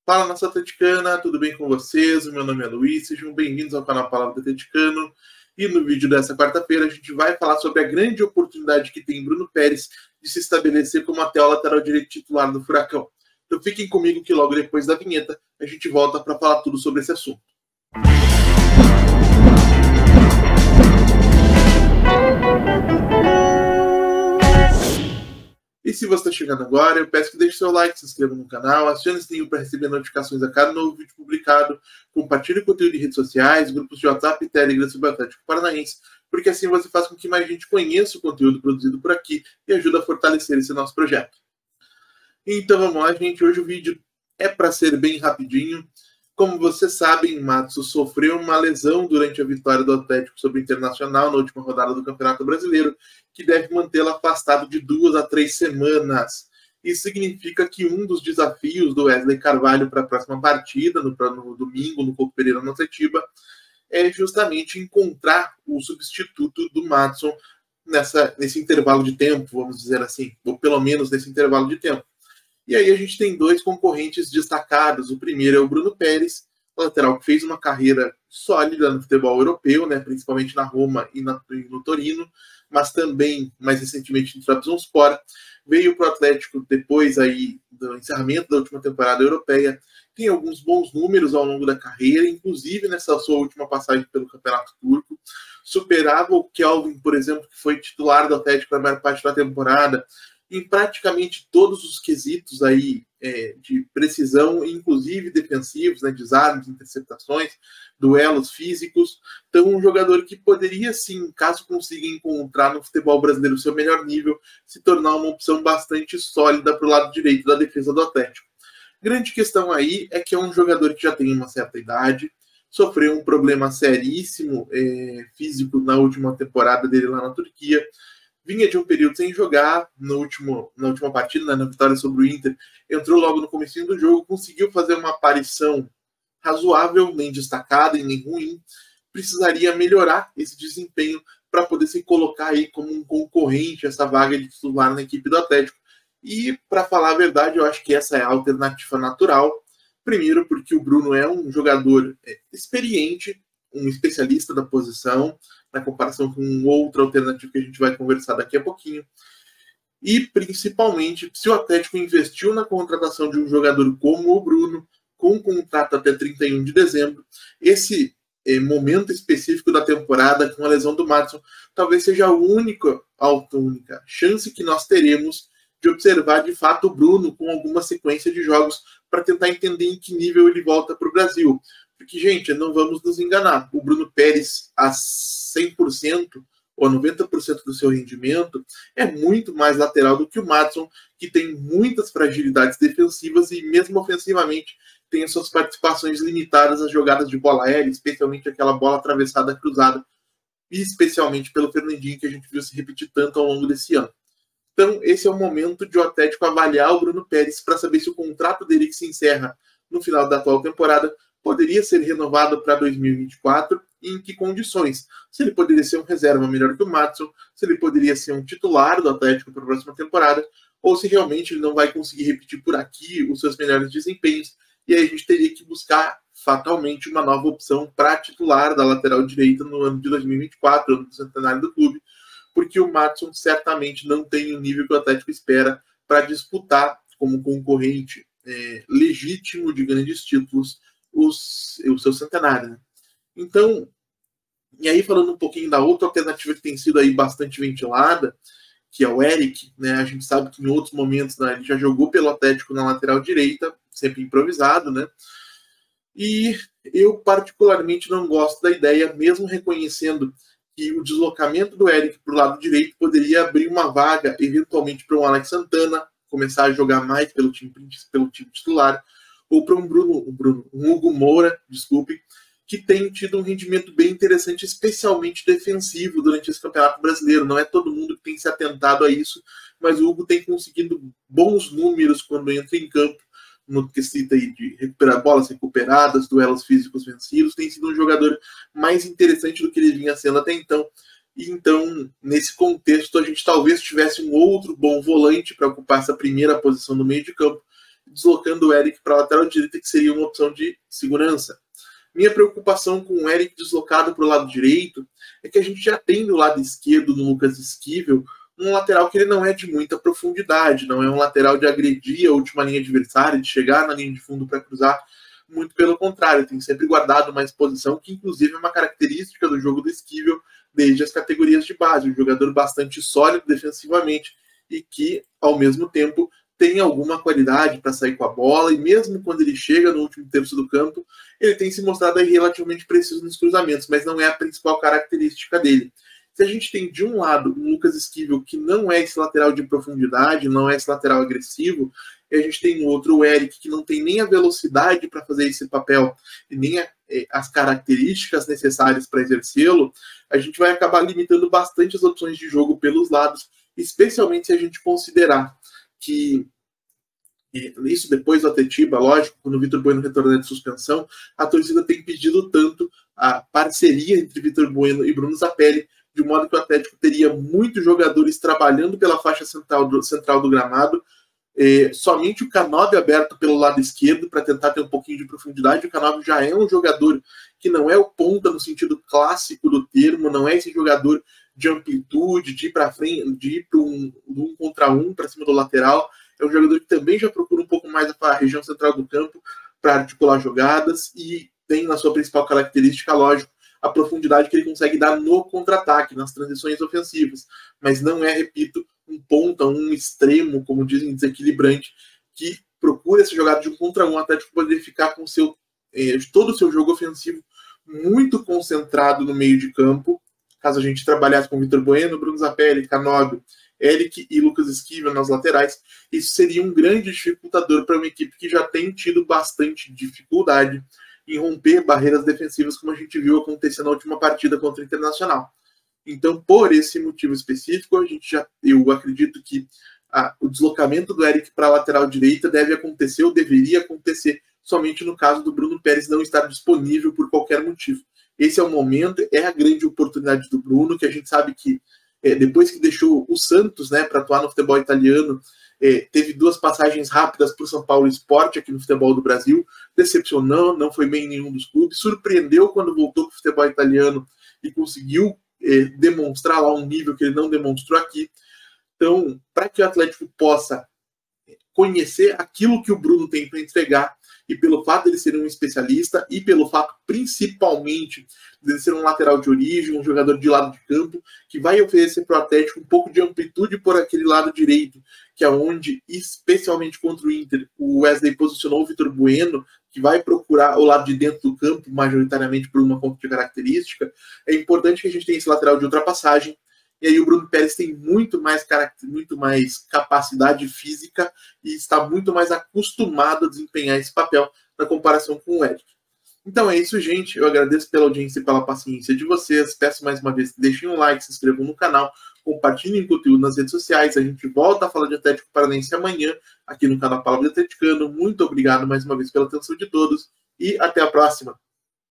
Fala, nação atleticana, tudo bem com vocês? O meu nome é Luiz, sejam bem-vindos ao canal Palavra do Atleticano. E no vídeo dessa quarta-feira a gente vai falar sobre a grande oportunidade que tem Bruno Peres de se estabelecer como até o lateral direito titular do Furacão. Então fiquem comigo que logo depois da vinheta a gente volta para falar tudo sobre esse assunto. E se você está chegando agora, eu peço que deixe seu like, se inscreva no canal, acione o sininho para receber notificações a cada novo vídeo publicado, compartilhe o conteúdo em redes sociais, grupos de WhatsApp e Telegram sobre o Atlético Paranaense, porque assim você faz com que mais gente conheça o conteúdo produzido por aqui e ajuda a fortalecer esse nosso projeto. Então vamos lá, gente. Hoje o vídeo é para ser bem rapidinho. Como vocês sabem, Matos sofreu uma lesão durante a vitória do Atlético sobre o Internacional na última rodada do Campeonato Brasileiro, que deve mantê-lo afastado de 2 a 3 semanas. Isso significa que um dos desafios do Wesley Carvalho para a próxima partida, no domingo, no Couto Pereira, no Atletiba, é justamente encontrar o substituto do Madison nesse intervalo de tempo, vamos dizer assim, ou pelo menos nesse intervalo de tempo. E aí a gente tem dois concorrentes destacados. O primeiro é o Bruno Peres, lateral que fez uma carreira sólida no futebol europeu, né, principalmente na Roma e no Torino, mas também, mais recentemente, no Trabzonspor. Veio para o Atlético depois aí do encerramento da última temporada europeia. Tem alguns bons números ao longo da carreira, inclusive nessa sua última passagem pelo Campeonato Turco. Superava o Kelvin, por exemplo, que foi titular do Atlético na maior parte da temporada, em praticamente todos os quesitos aí de precisão, inclusive defensivos, né, desarmes, interceptações, duelos físicos. Então, um jogador que poderia, sim, caso consiga encontrar no futebol brasileiro o seu melhor nível, se tornar uma opção bastante sólida para o lado direito da defesa do Atlético. Grande questão aí é que é um jogador que já tem uma certa idade, sofreu um problema seríssimo físico na última temporada dele lá na Turquia, vinha de um período sem jogar, na última partida, na vitória sobre o Inter, entrou logo no comecinho do jogo, conseguiu fazer uma aparição razoável, nem destacada e nem ruim, precisaria melhorar esse desempenho para poder se colocar aí como um concorrente a essa vaga de titular na equipe do Atlético. E, para falar a verdade, eu acho que essa é a alternativa natural. Primeiro, porque o Bruno é um jogador experiente, um especialista da posição, na comparação com outra alternativa que a gente vai conversar daqui a pouquinho. E, principalmente, se o Atlético investiu na contratação de um jogador como o Bruno, com um contrato até 31 de dezembro, esse momento específico da temporada, com a lesão do Madison, talvez seja a única chance que nós teremos de observar, de fato, o Bruno com alguma sequência de jogos para tentar entender em que nível ele volta para o Brasil. Porque, gente, não vamos nos enganar. O Bruno Peres, a 100% ou 90% do seu rendimento, é muito mais lateral do que o Madison, que tem muitas fragilidades defensivas e, mesmo ofensivamente, tem as suas participações limitadas às jogadas de bola aérea, especialmente aquela bola atravessada cruzada, e especialmente pelo Fernandinho, que a gente viu se repetir tanto ao longo desse ano. Então, esse é o momento de o Atlético avaliar o Bruno Peres para saber se o contrato dele, que se encerra no final da atual temporada, poderia ser renovado para 2024 e em que condições. Se ele poderia ser um reserva melhor que o Madison, se ele poderia ser um titular do Atlético para a próxima temporada, ou se realmente ele não vai conseguir repetir por aqui os seus melhores desempenhos, e aí a gente teria que buscar fatalmente uma nova opção para titular da lateral direita no ano de 2024, ano do centenário do clube, porque o Madison certamente não tem o nível que o Atlético espera para disputar como concorrente legítimo de grandes títulos o seu centenário, né? Então, e aí falando um pouquinho da outra alternativa que tem sido aí bastante ventilada, que é o Eric, né? A gente sabe que em outros momentos, né, ele já jogou pelo Atlético na lateral direita, sempre improvisado, né? E eu particularmente não gosto da ideia, mesmo reconhecendo que o deslocamento do Eric para o lado direito poderia abrir uma vaga, eventualmente, para um Alex Santana começar a jogar mais pelo time titular, ou para um Hugo Moura, que tem tido um rendimento bem interessante, especialmente defensivo durante esse Campeonato Brasileiro. Não é todo mundo que tem se atentado a isso, mas o Hugo tem conseguido bons números quando entra em campo, no quesito aí de recuperar bolas recuperadas, duelos físicos vencidos. Tem sido um jogador mais interessante do que ele vinha sendo até então. E então, nesse contexto, a gente talvez tivesse um outro bom volante para ocupar essa primeira posição no meio de campo, deslocando o Eric para a lateral direita, que seria uma opção de segurança. Minha preocupação com o Eric deslocado para o lado direito é que a gente já tem do lado esquerdo, no Lucas Esquivel, um lateral que ele não é de muita profundidade, não é um lateral de agredir a última linha adversária, de chegar na linha de fundo para cruzar. Muito pelo contrário, tem sempre guardado uma exposição que, inclusive, é uma característica do jogo do Esquivel desde as categorias de base. Um jogador bastante sólido defensivamente e que, ao mesmo tempo, tem alguma qualidade para sair com a bola, e mesmo quando ele chega no último terço do campo, ele tem se mostrado aí relativamente preciso nos cruzamentos, mas não é a principal característica dele. Se a gente tem de um lado um Lucas Esquivel que não é esse lateral de profundidade, não é esse lateral agressivo, e a gente tem outro, o Eric, que não tem nem a velocidade para fazer esse papel e nem as características necessárias para exercê-lo, a gente vai acabar limitando bastante as opções de jogo pelos lados, especialmente se a gente considerar que isso depois do Atletiba, lógico, quando o Vitor Bueno retornar de suspensão, a torcida tem pedido tanto a parceria entre Vitor Bueno e Bruno Zapelli, de modo que o Atlético teria muitos jogadores trabalhando pela faixa central do gramado, somente o Canóbio aberto pelo lado esquerdo para tentar ter um pouquinho de profundidade. O Canóbio já é um jogador que não é o ponta no sentido clássico do termo, não é esse jogador de amplitude, de ir para frente, de ir para um contra um para cima do lateral. É um jogador que também já procura um pouco mais a região central do campo para articular jogadas e tem na sua principal característica, lógico, a profundidade que ele consegue dar no contra-ataque, nas transições ofensivas. Mas não é, repito, um ponta, um extremo, como dizem, desequilibrante, que procura essa jogada de um contra um, até poder ficar com todo o seu jogo ofensivo muito concentrado no meio de campo. Caso a gente trabalhasse com Vitor Bueno, Bruno Zapelli, Canóbio, Eric e Lucas Esquivel nas laterais, isso seria um grande dificultador para uma equipe que já tem tido bastante dificuldade em romper barreiras defensivas, como a gente viu acontecer na última partida contra o Internacional. Então, por esse motivo específico, eu acredito que o deslocamento do Eric para a lateral direita deve acontecer, ou deveria acontecer, somente no caso do Bruno Pérez não estar disponível por qualquer motivo. Esse é o momento, é a grande oportunidade do Bruno, que a gente sabe que depois que deixou o Santos, né, para atuar no futebol italiano, teve 2 passagens rápidas para o São Paulo Sport aqui no futebol do Brasil, decepcionou, não foi bem em nenhum dos clubes, surpreendeu quando voltou para o futebol italiano e conseguiu demonstrar lá um nível que ele não demonstrou aqui. Então, para que o Atlético possa conhecer aquilo que o Bruno tem para entregar, e pelo fato de ele ser um especialista, e pelo fato, principalmente, de ele ser um lateral de origem, um jogador de lado de campo, que vai oferecer para o Atlético um pouco de amplitude por aquele lado direito, que é onde, especialmente contra o Inter, o Wesley posicionou o Vitor Bueno, que vai procurar o lado de dentro do campo, majoritariamente por uma conta de característica. É importante que a gente tenha esse lateral de ultrapassagem, e aí o Bruno Pérez tem muito mais capacidade física e está muito mais acostumado a desempenhar esse papel na comparação com o Eric. Então é isso, gente. Eu agradeço pela audiência e pela paciência de vocês. Peço mais uma vez que deixem um like, se inscrevam no canal, compartilhem o conteúdo nas redes sociais. A gente volta a falar de Atlético Paranaense amanhã aqui no canal Palavra de Atleticano. Muito obrigado mais uma vez pela atenção de todos e até a próxima.